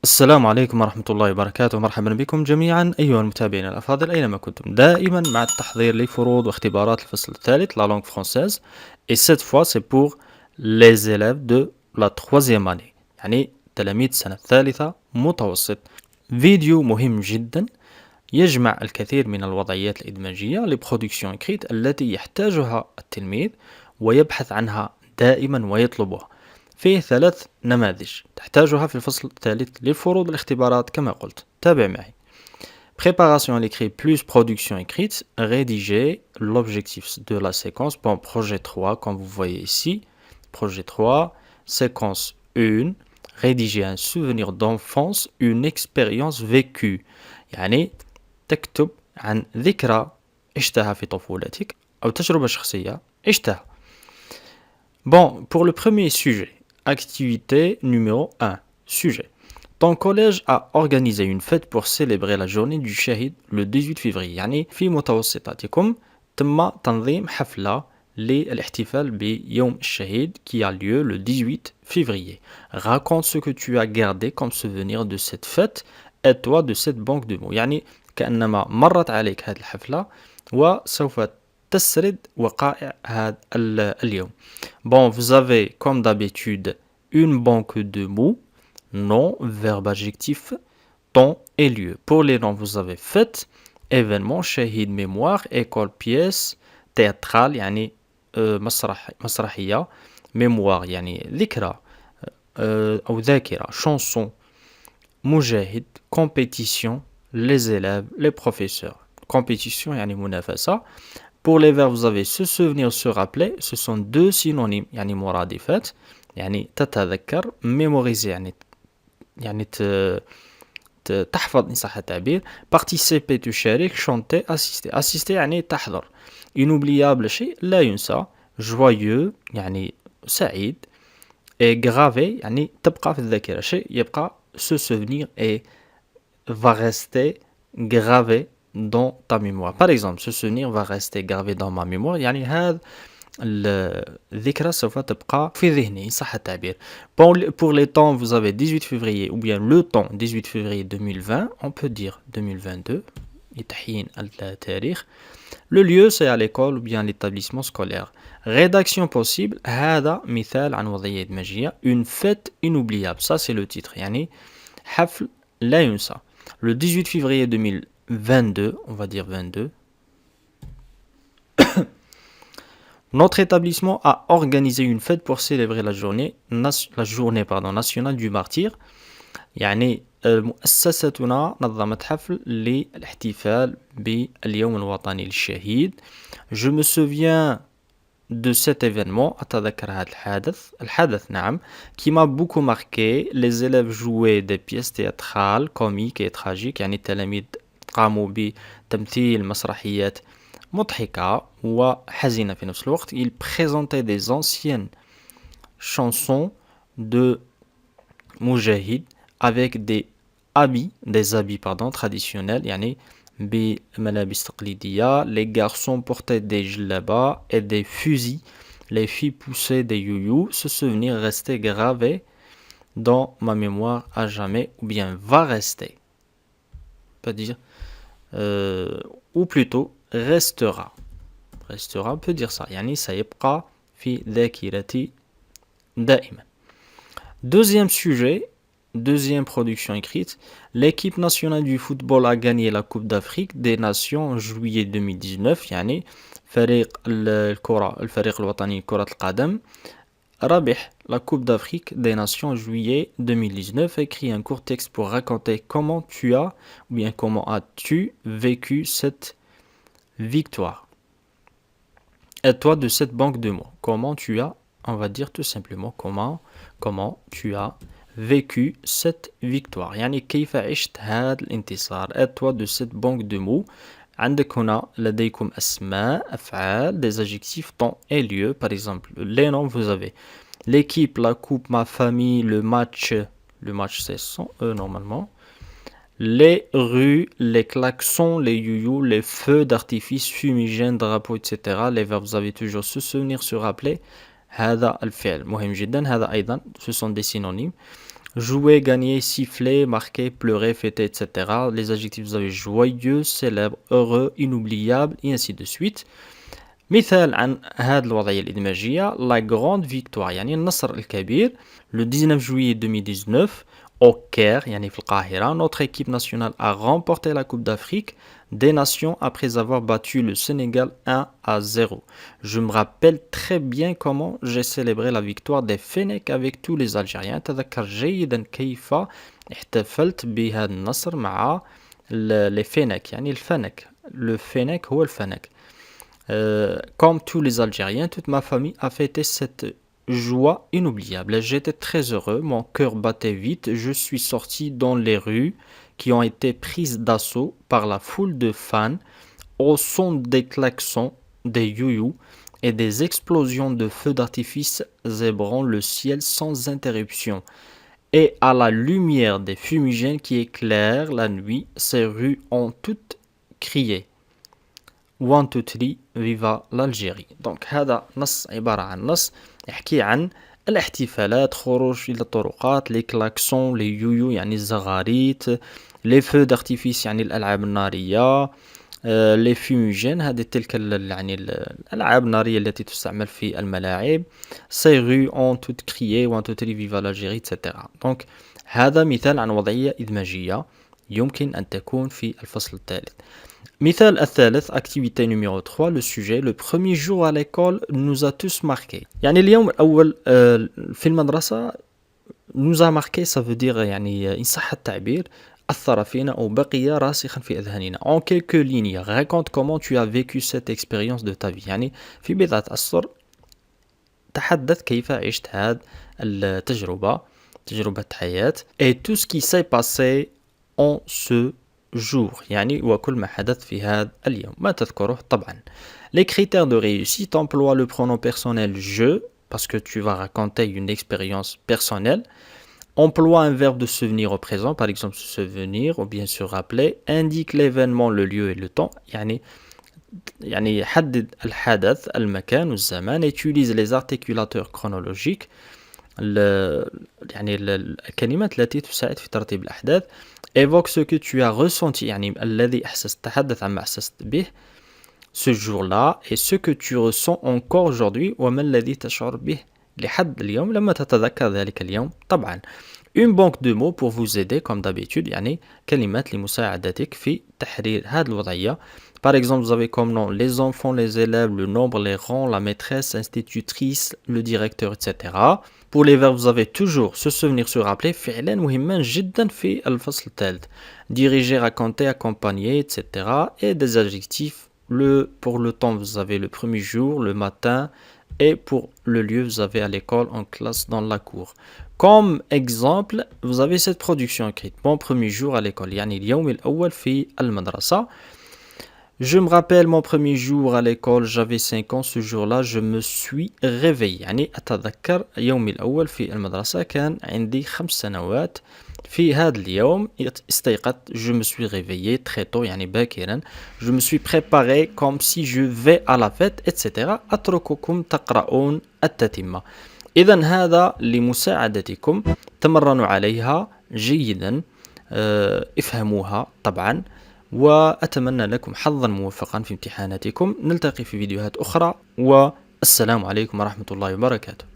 السلام عليكم ورحمة الله وبركاته. مرحبا بكم جميعا أيها المتابعين الأفاضل أينما كنتم، دائما مع التحضير لفروض واختبارات الفصل الثالث la langue française. Et cette fois c'est pour les élèves de la troisième année، يعني تلاميذ السنة الثالثة متوسط. فيديو مهم جدا يجمع الكثير من الوضعيات الإدماجية لبرودكسيون إكريت التي يحتاجها التلميذ ويبحث عنها دائما ويطلبها. فيه 3 نماذج تحتاجها في الفصل الثالث للفروض والاختبارات كما قلت. تابع معي. Préparation à l'écrit plus production écrite, rédiger l'objectif de la séquence. Bon, projet 3, comme vous voyez ici. Projet 3, séquence 1, rédiger un souvenir d'enfance, une expérience vécue. يعني تكتب عن ذكرى عشتها في طفولتك أو تجربة شخصية عشتها. Bon, pour le premier sujet, activité numéro 1, sujet. Ton collège a organisé une fête pour célébrer la journée du Shahid le 18 février. يعني في متوسطاتكم تم تنظيم حفلة للاحتفال بيوم الشهيد qui a lieu le 18 février. Raconte ce que tu as gardé comme souvenir de cette fête et toi de cette banque de mots. يعني كأنما مرت عليك هذه الحفلة وسوف تسرد وقائع هذا اليوم. Bon, vous avez comme d'habitude une banque de mots, nom, verbe, adjectif, temps et lieu. Pour les noms, vous avez fête, événement, shahid, mémoire, école, pièce, théâtrale, يعني مسرحية, mémoire, يعني ذكرى أو ذاكرة, chanson, مجاهد, compétition, les élèves, les professeurs. Compétition, يعني منافسة. Pour les verbes, vous avez se souvenir, se rappeler. Ce sont 2 synonymes. يعني مرادفات. يعني تتذكر. mémoriser يعني تحفظ إن صح التعبير. participer تشارك. chanter, assister. assister يعني تحضر. inoubliable شيء لا ينسى. joyeux يعني سعيد. et gravé يعني تبقى في الذاكرة. شيء يبقى se souvenir et va rester gravé dans ta mémoire. Par exemple, ce souvenir va rester gravé dans ma mémoire. يعني هذا الذكرى سوف تبقى في ذهني صح التعبير. Pour les temps, vous avez 18 février ou bien le temps 18 février 2020. On peut dire 2022. لتحيين التاريخ. Le lieu, c'est à l'école ou bien l'établissement scolaire. Rédaction possible. هذا مثال عن وضعية إدماجية. Une fête inoubliable. Ça, c'est le titre. يعني حفل لا ينسى. Le 18 février 2022, on va dire 22, notre établissement a organisé une fête pour célébrer la journée nationale du martyr. يعني مؤسستنا نظمت حفل للاحتفال باليوم الوطني للشهيد. Je me souviens de cet événement, أتذكر هذا الحدث نعم, qui m'a beaucoup marqué. Les élèves jouaient des pièces théâtrales, comiques et tragiques. يعني التلاميذ قاموا بتمثيل مسرحيات مضحكة وحزينة في نفس الوقت. Ils présentaient des anciennes chansons de Moujahid avec des habits traditionnels. يعني بملابس تقليدية. Les garçons portaient des djellabas et des fusils. Les filles poussaient des youyous. Ce souvenir restait gravé dans ma mémoire à jamais, ou bien va rester. On peut dire, ou plutôt restera. Restera, on peut dire ça. يعني سيبقى في ذاكرتي دائما. Deuxième sujet. Deuxième production écrite. L'équipe nationale du football a gagné la Coupe d'Afrique des Nations en juillet 2019. يعني الفريق الوطني لكرة القدم ربح la Coupe d'Afrique des Nations en juillet 2019. Écrit un court texte pour raconter comment tu as ou bien comment as-tu vécu cette victoire. Et toi de cette banque de mots. Comment tu as, on va dire tout simplement comment tu as vécu cette victoire. يعني كيف عشت هذا الانتصار. Et toi de cette banque de mots. عندك هنا لديكم أسماء أفعال des adjectifs temps et lieu. Par exemple les noms, vous avez l'équipe, la coupe, ma famille, le match c'est sans eux normalement, les rues, les klaxons, les youyous, les feux d'artifice, fumigènes, drapeaux, etc. Les verbes, vous avez toujours se souvenir, se rappeler. هذا الفعل مهم جدا. هذا أيضا ce sont des synonymes. Jouer, gagner, siffler, marquer, pleurer, fêter, etc. Les adjectifs, vous avez joyeux, célèbre, heureux, inoubliable, et ainsi de suite. مثال عن هذه الوضعية الإدماجية la grande victoire يعني النصر الكبير le 19 juillet 2019 au Caire يعني في القاهرة notre équipe nationale a remporté la Coupe d'Afrique des Nations après avoir battu le Sénégal 1-0. Je me rappelle très bien comment j'ai célébré la victoire des Fennecs avec tous les Algériens. أتذكر جيدا كيف احتفلت بهذا النصر مع les Fennecs يعني الفنك. Le Fennec هو الفنك. Comme tous les Algériens, toute ma famille a fêté cette joie inoubliable. J'étais très heureux, mon cœur battait vite, je suis sorti dans les rues qui ont été prises d'assaut par la foule de fans au son des klaxons, des youyous et des explosions de feux d'artifice zébrant le ciel sans interruption. Et à la lumière des fumigènes qui éclairent la nuit, ces rues ont toutes crié. 1 2 3 فيفا l'Algérie. دونك هذا نص عبارة عن نص يحكي عن الاحتفالات، خروج إلى الطرقات، لي كلاكسون، لي يويو يعني الزغاريت، لي فو دارتيفيس يعني الألعاب النارية، لي فيميجين هذه تلك يعني الألعاب النارية التي تستعمل في الملاعب، سي غو اون توت كريي 1 2 3 فيفا l'Algérie etc. دونك هذا مثال عن وضعية إدماجية يمكن أن تكون في الفصل الثالث. مثال الثالث activité numéro 3 le sujet le premier jour à l'école nous a tous marqué يعني اليوم الأول في المدرسة nous a marqué ça veut dire يعني إن صح التعبير أثر فينا أو بقي راسخا في أذهاننا. En quelques lignes raconte comment tu as vécu cette expérience de ta vie يعني في بضعة أسطر تحدث كيف عشت هذه التجربة تجربة حياة et tout ce qui s'est passé en ce jour يعني وكل ما حدث في هذا اليوم ما تذكره طبعا. Les critères de réussite emploie le pronom personnel je parce que tu vas raconter une expérience personnelle. Emploie un verbe de se souvenir au présent par exemple se souvenir ou bien se rappeler. Indique l'événement le lieu et le temps يعني حدد الحدث المكان والزمان. Utilise les articulateurs chronologiques يعني الكلمات التي تساعد في ترتيب الأحداث. Évoque ce que tu as ressenti يعني الذي أحسست تحدث عما أحسست به ce jour-là et ce que tu ressens encore aujourd'hui وما الذي تشعر به لحد اليوم لما تتذكر ذلك اليوم طبعا. Une banque de mots pour vous aider comme d'habitude يعني كلمات لمساعدتك في تحرير هذه الوضعية. Par exemple, vous avez comme nom les enfants, les élèves, le nombre, les rangs, la maîtresse, institutrice, le directeur, etc. Pour les verbes, vous avez toujours se souvenir, se rappeler. فعلا مهما جدا في الفصل الثالث. Diriger, raconter, accompagner, etc. Et des adjectifs. Pour le temps, vous avez le premier jour, le matin. Et pour le lieu, vous avez à l'école, en classe, dans la cour. Comme exemple, vous avez cette production écrite. Mon premier jour à l'école. يعني اليوم الأول في المدرسة. Je me rappelle mon premier jour à l'école, j'avais 5 ans, ce jour-là, je me suis réveillé. يعني أتذكر يومي الأول في المدرسة كان عندي 5 سنوات. في هذا اليوم استيقظت, je me suis réveillé très tôt يعني باكرا. Je me suis préparé comme si je vais à la fête, etc. أترككم تقرؤون التتمة. إذا هذا لمساعدتكم تمرنوا عليها جيدا. افهموها طبعا. وأتمنى لكم حظا موفقا في امتحاناتكم. نلتقي في فيديوهات أخرى والسلام عليكم ورحمة الله وبركاته.